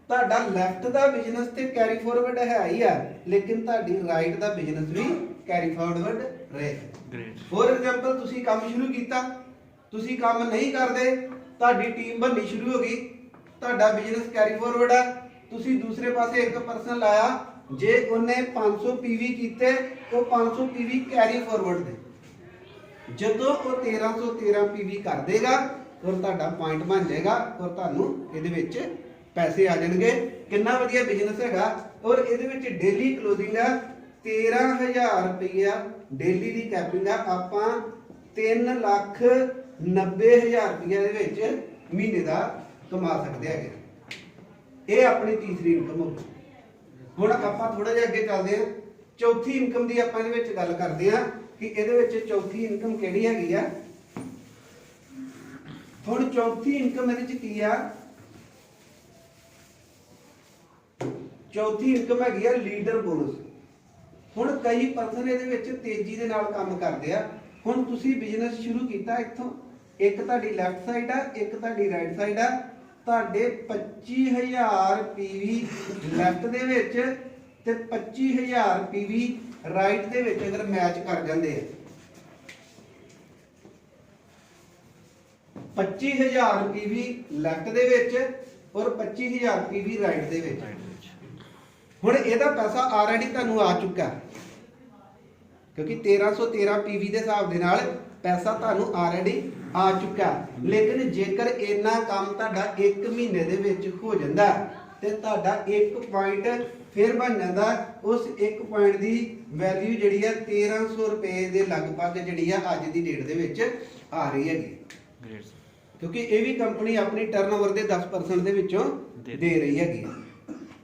ਤੁਹਾਡਾ ਲੈਫਟ ਦਾ ਬਿਜ਼ਨਸ ਤੇ ਕੈਰੀ ਫਾਰਵਰਡ ਹੈ ਹੀ ਆ, ਲੇਕਿਨ ਤੁਹਾਡੀ ਰਾਈਟ ਦਾ ਬਿਜ਼ਨਸ ਵੀ ਕੈਰੀ ਫਾਰਵਰਡ ਰਹੇ। ਫੋਰ ਐਗਜ਼ਾਮਪਲ ਤੁਸੀਂ ਕੰਮ ਸ਼ੁਰੂ ਕੀਤਾ, ਤੁਸੀਂ ਕੰਮ ਨਹੀਂ ਕਰਦੇ, ਤੁਹਾਡੀ ਟੀਮ ਬਣਨੀ ਸ਼ੁਰੂ ਹੋ ਗਈ, ਤੁਹਾਡਾ ਬਿਜ਼ਨਸ ਕੈਰੀ ਫਾਰਵਰਡ ਆ, ਤੁਸੀਂ ਦੂਸਰੇ ਪਾਸੇ ਇੱਕ ਪਰਸਨ ਲਾਇਆ, ਜੇ ਉਹਨੇ 500 ਪੀਵੀ ਕੀਤੇ ਉਹ 500 ਪੀਵੀ ਕੈਰੀ ਫਾਰਵਰਡ ਦੇ, ਜਦੋਂ ਉਹ 1313 ਪੀਵੀ ਕਰ ਦੇਗਾ ਔਰ ਤੁਹਾਡਾ ਪੁਆਇੰਟ ਬਣ ਜਾਏਗਾ ਔਰ ਤੁਹਾਨੂੰ ਇਹਦੇ ਵਿੱਚ ਪੈਸੇ ਆ ਜਾਣਗੇ। ਕਿੰਨਾ ਵਧੀਆ ਬਿਜ਼ਨਸ ਹੈਗਾ। ਔਰ ਇਹਦੇ ਵਿੱਚ ਡੇਲੀ ਕਲੋਜ਼ਿੰਗ ਆ 13000 ਰੁਪਇਆ ਡੇਲੀ ਦੀ ਕੈਪਿੰਗ ਆ। ਆਪਾਂ 3,90,000 ਰੁਪਇਆ ਦੇ ਵਿੱਚ ਮਹੀਨੇ ਦਾ ਕਮਾ ਸਕਦੇ ਹੈਗੇ। ਇਹ ਆਪਣੀ ਤੀਸਰੀ ਇਨਕਮ ਹੋ ਗਈ। ਹੁਣ ਆਪਾਂ ਥੋੜਾ ਜਿਹਾ ਅੱਗੇ ਚੱਲਦੇ ਹਾਂ, ਚੌਥੀ ਇਨਕਮ ਦੀ ਆਪਾਂ ਇਹਦੇ ਵਿੱਚ ਗੱਲ ਕਰਦੇ ਹਾਂ ਕਿ ਇਹਦੇ ਵਿੱਚ ਚੌਥੀ ਇਨਕਮ ਕਿਹੜੀ ਹੈਗੀ ਆ। ਹੁਣ ਚੌਥੀ ਇਨਕਮ ਇਹਦੇ ਵਿੱਚ ਕੀ ਆ, ਚੌਥੀ ਇਨਕਮ ਹੈਗੀ ਆ ਲੀਡਰ ਬੋਨਸ। ਹੁਣ ਕਈ ਪਰਸਨ ਇਹਦੇ ਵਿੱਚ ਤੇਜ਼ੀ ਦੇ ਨਾਲ ਕੰਮ ਕਰਦੇ ਆ। ਹੁਣ ਤੁਸੀਂ ਬਿਜ਼ਨਸ ਸ਼ੁਰੂ ਕੀਤਾ ਇੱਥੋਂ, ਇੱਕ ਤੁਹਾਡੀ ਲੈਫਟ ਸਾਈਡ ਆ, ਇੱਕ ਤੁਹਾਡੀ ਰਾਈਟ ਸਾਈਡ ਆ, ਤੁਹਾਡੇ 25000 ਪੀਵੀ ਲੈਫਟ ਦੇ ਵਿੱਚ ਤੇ 25000 ਪੀਵੀ ਰਾਈਟ ਦੇ ਵਿੱਚ ਅਗਰ ਮੈਚ ਕਰ ਜਾਂਦੇ ਆ, 25000 ਪੀਵੀ ਲੈਫਟ ਦੇ ਵਿੱਚ ਔਰ 25000 ਪੀਵੀ ਰਾਈਟ ਦੇ ਵਿੱਚ। ਹੁਣ ਇਹਦਾ ਪੈਸਾ ਆਲਰੇਡੀ ਤੁਹਾਨੂੰ ਆ ਚੁੱਕਾ, ਕਿਉਂਕਿ 1313 ਪੀਵੀ ਦੇ ਹਿਸਾਬ ਦੇ ਨਾਲ ਪੈਸਾ ਤੁਹਾਨੂੰ ਆਲਰੇਡੀ ਆ ਚੁੱਕਾ। ਲੇਕਿਨ ਜੇਕਰ ਇੰਨਾ ਕੰਮ ਤੁਹਾਡਾ 1 ਮਹੀਨੇ ਦੇ ਵਿੱਚ ਹੋ ਜਾਂਦਾ ਤੇ ਤੁਹਾਡਾ 1 ਪੁਆਇੰਟ ਫਿਰ ਬਣ ਜਾਂਦਾ। ਉਸ 1 ਪੁਆਇੰਟ ਦੀ ਵੈਲਿਊ ਜਿਹੜੀ ਆ 1300 ਰੁਪਏ ਦੇ ਲਗਭਗ ਜਿਹੜੀ ਆ ਅੱਜ ਦੀ ਡੇਟ ਦੇ ਵਿੱਚ ਆ ਰਹੀ ਹੈਗੀ। ਕਿਉਂਕਿ ਇਹ ਵੀ ਕੰਪਨੀ ਆਪਣੀ ਟਰਨਓਵਰ ਦੇ 10% ਦੇ ਵਿੱਚੋਂ ਦੇ ਰਹੀ ਹੈਗੀ।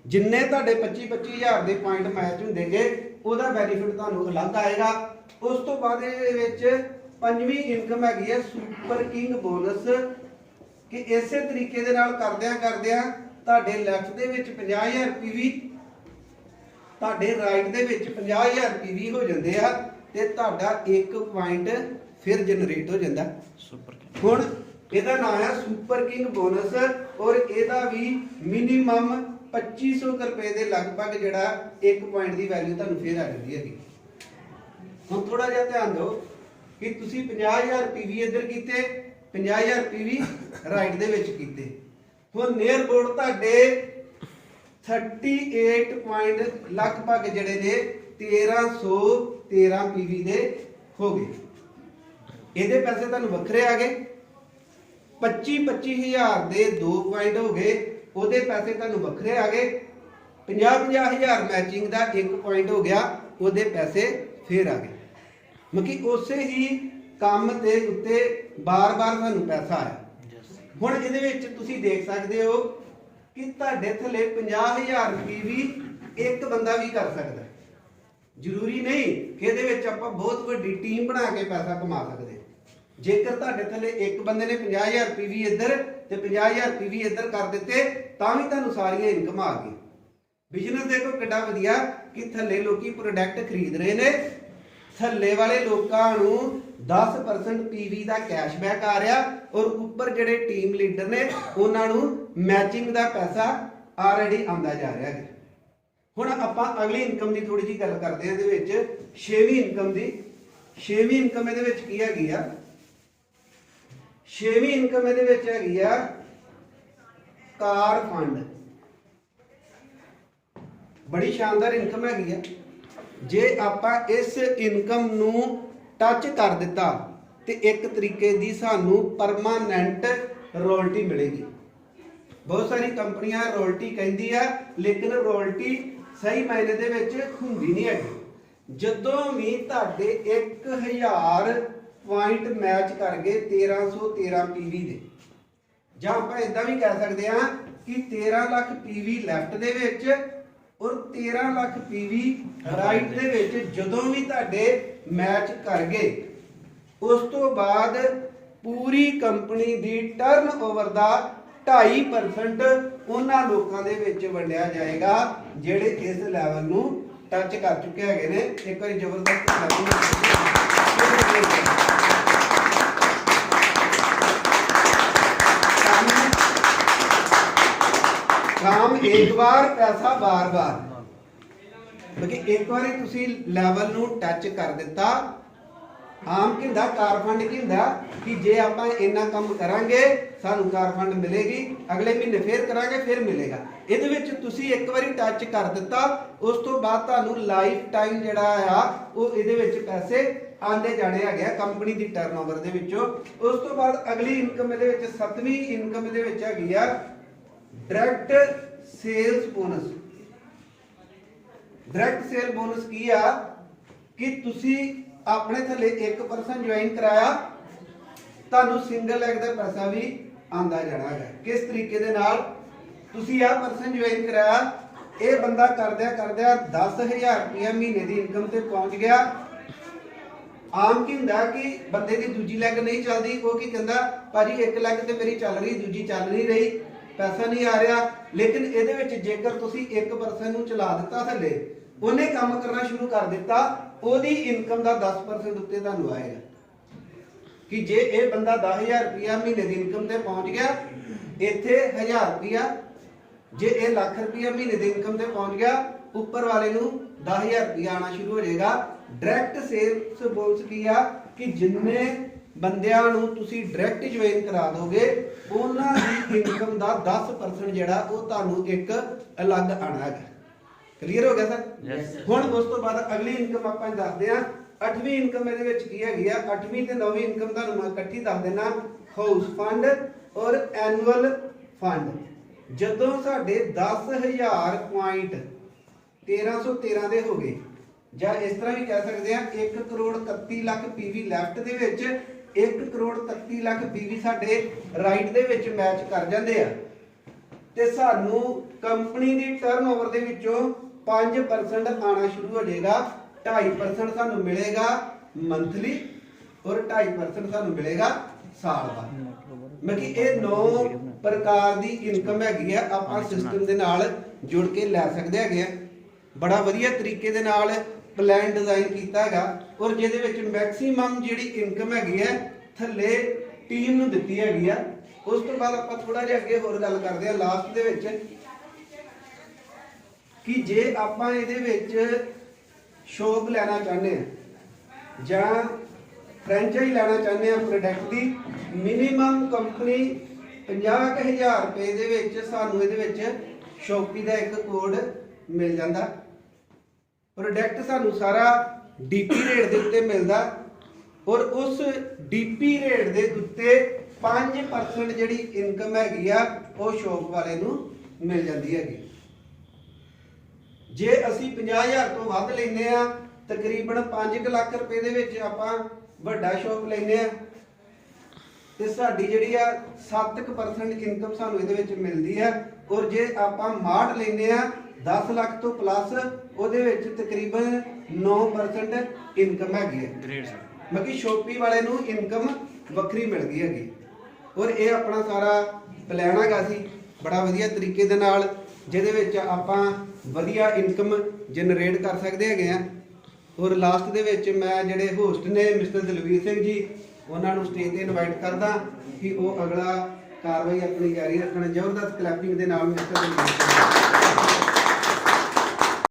ਜਿੰਨੇ ਤੁਹਾਡੇ 25,000 ਦੇ ਪੁਆਇੰਟ ਮੈਚ ਹੁੰਦੇਗੇ ਉਹਦਾ ਬੈਨੀਫਿਟ ਤੁਹਾਨੂੰ ਅਲੱਗ ਆਏਗਾ। ਉਸ ਤੋਂ ਬਾਅਦ ਇਹਦੇ ਵਿੱਚ ਪੰਜਵੀਂ ਇਨਕਮ ਹੈਗੀ ਹੈ ਸੁਪਰ ਕਿੰਗ ਬੋਨਸ, ਕਿ ਇਸੇ ਤਰੀਕੇ ਦੇ ਨਾਲ ਕਰਦਿਆਂ ਤੁਹਾਡੇ ਲੈਫਟ ਦੇ ਵਿੱਚ 50000 ਪੀਵੀ, ਤੁਹਾਡੇ ਰਾਈਟ ਦੇ ਵਿੱਚ 50000 ਪੀਵੀ ਹੋ ਜਾਂਦੇ ਆ ਤੇ ਤੁਹਾਡਾ 1 ਪੁਆਇੰਟ ਫਿਰ ਜਨਰੇਟ ਹੋ ਜਾਂਦਾ ਸੁਪਰ ਕਿੰਗ। ਹੁਣ ਇਹਦਾ ਨਾਮ ਹੈ ਸੁਪਰ ਕਿੰਗ ਬੋਨਸ ਔਰ ਇਹਦਾ ਵੀ ਮਿਨੀਮਮ 2500 ਰੁਪਏ ਦੇ ਲਗਭਗ ਜਿਹੜਾ 1 ਪੁਆਇੰਟ ਦੀ ਵੈਲਿਊ ਤੁਹਾਨੂੰ ਫੇਰ ਆ ਜਾਂਦੀ ਹੈਗੀ। ਹੁਣ ਥੋੜਾ ਜਿਹਾ ਧਿਆਨ ਦਿਓ ਕਿ ਤੁਸੀਂ 50000 ਪੀਵੀ ਇੱਧਰ ਕੀਤੇ, 50000 ਪੀਵੀ ਰਾਈਟ ਦੇ ਵਿੱਚ ਕੀਤੇ। ਹੁਣ ਨੀਅਰ ਅਬਾਊਟ ਤੁਹਾਡੇ 38 ਪੁਆਇੰਟ ਲਗਭਗ ਜਿਹੜੇ ਨੇ 1313 ਪੀਵੀ ਦੇ ਹੋ ਗਏ। ਇਹਦੇ ਪੈਸੇ ਤੁਹਾਨੂੰ ਵੱਖਰੇ ਆ ਗਏ। 25,000 ਦੇ 2 ਪੁਆਇੰਟ ਹੋ ਗਏ, ਉਹਦੇ ਪੈਸੇ ਤੁਹਾਨੂੰ ਵੱਖਰੇ ਆ ਗਏ। 50,000 ਮੈਚਿੰਗ ਦਾ 1 ਪੁਆਇੰਟ ਹੋ ਗਿਆ, ਉਹਦੇ ਪੈਸੇ ਫੇਰ ਆ ਗਏ। ਮਤਲਬ ਉਸੇ ਹੀ ਕੰਮ ਦੇ ਉੱਤੇ ਬਾਰ-ਬਾਰ ਤੁਹਾਨੂੰ ਪੈਸਾ ਆਇਆ। ਹੁਣ ਇਹਦੇ ਵਿੱਚ ਤੁਸੀਂ ਦੇਖ ਸਕਦੇ ਹੋ ਕਿ ਤੁਹਾਡੇ ਥੱਲੇ 50,000 ਪੀਵੀ ਇੱਕ ਬੰਦਾ ਵੀ ਕਰ ਸਕਦਾ। ਜ਼ਰੂਰੀ ਨਹੀਂ ਕਿ ਇਹਦੇ ਵਿੱਚ ਆਪਾਂ ਬਹੁਤ ਵੱਡੀ ਟੀਮ ਬਣਾ ਕੇ ਪੈਸਾ ਕਮਾ ਸਕਦੇ। ਜੇਕਰ ਤੁਹਾਡੇ ਥੱਲੇ ਇੱਕ ਬੰਦੇ ਨੇ 50,000 ਪੀਵੀ ਇੱਧਰ ਤੇ 50,000 ਪੀਵੀ ਇੱਧਰ ਕਰ ਦਿੱਤੇ ਤਾਂ ਵੀ ਤੁਹਾਨੂੰ ਸਾਰੀਆਂ ਇਨਕਮ ਆ ਗਈ। ਬਿਜ਼ਨਸ ਦੇਖੋ ਕਿੱਡਾ ਵਧੀਆ ਕਿ ਥੱਲੇ ਲੋਕੀ ਪ੍ਰੋਡਕਟ ਖਰੀਦ ਰਹੇ ਨੇ, ਥੱਲੇ ਵਾਲੇ ਲੋਕਾਂ ਨੂੰ 10% ਪੀਵੀ ਦਾ ਕੈਸ਼ਬੈਕ ਆ ਰਿਹਾ ਔਰ ਉੱਪਰ ਜਿਹੜੇ ਟੀਮ ਲੀਡਰ ਨੇ ਉਹਨਾਂ ਨੂੰ ਮੈਚਿੰਗ ਦਾ ਪੈਸਾ ਆਲਰੇਡੀ ਆਉਂਦਾ ਜਾ ਰਿਹਾ ਹੈ। ਹੁਣ ਆਪਾਂ ਅਗਲੀ ਇਨਕਮ ਦੀ ਥੋੜੀ ਜਿਹੀ ਗੱਲ ਕਰਦੇ ਹਾਂ। ਇਹਦੇ ਵਿੱਚ 6ਵੀਂ ਇਨਕਮ ਦੀ, 6ਵੀਂ ਇਨਕਮ ਇਹਦੇ ਵਿੱਚ ਕੀ ਹੈਗੀ ਆ, 6ਵੀਂ ਇਨਕਮ ਇਹਦੇ ਵਿੱਚ ਹੈਗੀ ਆ ਕਾਰ ਫੰਡ। ਬੜੀ ਸ਼ਾਨਦਾਰ ਇਨਕਮ ਹੈਗੀ ਆ। ਜੇ ਆਪਾਂ ਇਸ ਇਨਕਮ ਨੂੰ ਟੱਚ ਕਰ ਦਿੱਤਾ ਤੇ ਇੱਕ ਤਰੀਕੇ ਦੀ ਸਾਨੂੰ ਪਰਮਾਨੈਂਟ ਰਾਇਲਟੀ ਮਿਲੇਗੀ। ਬਹੁਤ ਸਾਰੀ ਕੰਪਨੀਆਂ ਰਾਇਲਟੀ ਕਹਿੰਦੀ ਆ, ਲੇਕਿਨ ਰਾਇਲਟੀ ਸਹੀ ਮਾਇਨੇ ਦੇ ਵਿੱਚ ਹੁੰਦੀ ਨਹੀਂ ਹੈਗੀ। ਜਦੋਂ ਵੀ ਤੁਹਾਡੇ 1000 ਪੁਆਇੰਟ ਮੈਚ ਕਰ ਗਏ 1313 ਪੀਵੀ ਦੇ, ਜਾਂ ਆਪਾਂ ਇਦਾਂ ਵੀ ਕਹਿ ਸਕਦੇ ਹਾਂ ਕਿ 13 ਲੱਖ ਪੀਵੀ ਲੈਫਟ ਦੇ ਵਿੱਚ ਔਰ 13 ਲੱਖ ਪੀਵੀ ਰਾਈਟ ਦੇ ਵਿੱਚ ਜਦੋਂ ਵੀ ਤੁਹਾਡੇ ਮੈਚ ਕਰ ਗਏ, ਉਸ ਤੋਂ ਬਾਅਦ ਪੂਰੀ ਕੰਪਨੀ ਦੀ ਟਰਨਓਵਰ ਦਾ 2.5% ਉਹਨਾਂ ਲੋਕਾਂ ਦੇ ਵਿੱਚ ਵੰਡਿਆ ਜਾਏਗਾ ਜਿਹੜੇ ਇਸ ਲੈਵਲ ਨੂੰ ਟੱਚ ਕਰ ਚੁੱਕੇ ਹੈਗੇ ਨੇ। ਇੱਕ ਵਾਰੀ ਜ਼ਬਰਦਸਤ काम एक बार पैसा बार बार, क्योंकि एक बार तुसी लेवल नू टच कर दिता। आम की हुंदा कार फंड की हुंदा कि जे आपां इन्ना काम करांगे सानू कार फंड मिलेगी, अगले महीने फिर करांगे फिर मिलेगा। इहदे विच तुसी एक बारी टच कर दिता, उस तो बाद तुहानू लाइफ टाइम जिहड़ा आ वो इहदे विच पैसे आंदे जाने है कंपनी की टर्नओवर दे विचों। उस तो बाद अगली इनकम इहदे विच 7वीं इनकम इहदे विच हैगी आ direct sales bonus. Direct sale bonus की आ कि तुसी अपने थले एक पर्सन ज्वाइन कराया, तुहानू सिंगल लैग का पैसा भी आंदा जाना है। किस तरीके दे नाल तुसी आ पर्सन ज्वाइन कराया, ये बंदा करदਿਆਂ 10,000 रुपया महीने की इनकम ते पहुंच गया। आम की हुंदा कि बंदे की दूजी लैग नहीं चलती, वो की कहंदा भाजी एक लैग ते मेरी चल रही, दूजी चल नहीं रही, पैसा नहीं आ रहा। लेकिन इहदे विच जेकर तुसी एक पर्सन नू चला दिता थले, उन्हें काम करना शुरू कर दिता, ओदी इनकम का 10% उत्ते तुहानू आएगा। कि जे ये बंदा 10,000 रुपया महीने की इनकम ते पहुंच गया, इत्थे 1,000 रुपया, जे ये लाख रुपया महीने की इनकम ते पहुंच गया, ऊपर वाले नू 10,000 रुपया आना शुरू हो जाएगा। डायरैक्ट सेल्स बोनस की आ कि जिन्ने बंदियां नू तुसी डायरैक्ट ज्वाइन करा दोगे, उन्हां दी इनकम का 10% जिहड़ा वो तुहानू एक अलग आना है। क्लीयर हो गया सर? हुण उस तो बाद अगली इनकम आपां दसदे हां। 8वीं इनकम इहदे विच की हैगी आ, 8वीं ते 9वीं इनकम तुहानू मैं इकट्ठी दस देना। हाउस फंड और एनुअल फंड जदों साडे 10,000 पॉइंट 1313 दे हो गए, ਜਾਂ इस तरह भी कह सकते हैं 1 करोड़ 31 ਲੱਖ पीवी लैफ्ट दे विच 1 करोड़ 31 ਲੱਖ पीवी साडे राइट दे विच मैच कर जांदे आ, ते सानू कंपनी दी टर्नओवर दे विचों 5% आना शुरू हो जाएगा। 2.5% सानू मिलेगा मंथली और 2.5% सानू मिलेगा साल बाद। मैं कि ये 9 प्रकार दी इनकम हैगी है, आपां सिस्टम दे नाल जुड़ के लै सकदे हैगे। बड़ा वधिया तरीके दे नाल प्लान डिजाइन किया है और जिहदे विच मैक्सीमम जिहड़ी इनकम हैगी है थल्ले टीम नूं दित्ती हैगी है। उस तो बाद आपां थोड़ा जिहा अगे होर गल करदे हां लास्ट दे विच कि जे आपां इहदे विच शॉप लैना चाहते हैं जां फ्रैंचाइज लैना चाहते हैं प्रोडक्ट की, मिनीमम कंपनी 50,000 रुपए दे विच सानू इहदे विच शॉपी का एक कोड मिल जाता। प्रोडक्ट सानू सारा डीपी रेट के उत्ते मिलता और उस डीपी रेट के उत्ते 5% जिहड़ी इनकम हैगी आ वो शॉप वाले नू मिल जाती हैगी। जे असी 50,000 तो वध लैंदे आ, तकरीबन 5 लाख रुपए दे विच आपां वड्डा शॉप लैंदे आ ते साडी जिहड़ी आ 7% इनकम सानू इहदे विच मिलदी है। और जे आपां मार्ट लैंदे आ 10 लाख तो प्लस ਉਹਦੇ ਵਿੱਚ तकरीबन 9% इनकम हैगी है। मतलब शॉपी वाले ਨੂੰ इनकम ਵੱਖਰੀ ਮਿਲ ਗਈ ਹੈਗੀ। ਔਰ ਇਹ ਆਪਣਾ ਸਾਰਾ ਪਲਾਨ ਹੈਗਾ ਸੀ ਬੜਾ ਵਧੀਆ ਤਰੀਕੇ ਦੇ ਨਾਲ, ਜਿਹਦੇ ਵਿੱਚ ਆਪਾਂ ਵਧੀਆ ਇਨਕਮ ਜਨਰੇਟ ਕਰ ਸਕਦੇ ਹੈਗੇ ਆ। ਔਰ ਲਾਸਟ ਦੇ ਵਿੱਚ ਮੈਂ ਜਿਹੜੇ ਹੋਸਟ ਨੇ ਮਿਸਟਰ ਦਲਵੀਰ ਸਿੰਘ ਜੀ, ਉਹਨਾਂ ਨੂੰ ਸਟੇਜ ਤੇ ਇਨਵਾਈਟ ਕਰਦਾ ਕਿ ਉਹ ਅਗਲਾ ਕਾਰਵਾਈ ਆਪਣੀ ਜਾਰੀ ਰੱਖਣ। ਜ਼ਬਰਦਸਤ ਕਲੈਪਿੰਗ ਦੇ ਨਾਲ ਮਿਸਟਰ ਦਲਵੀਰ ਸਿੰਘ।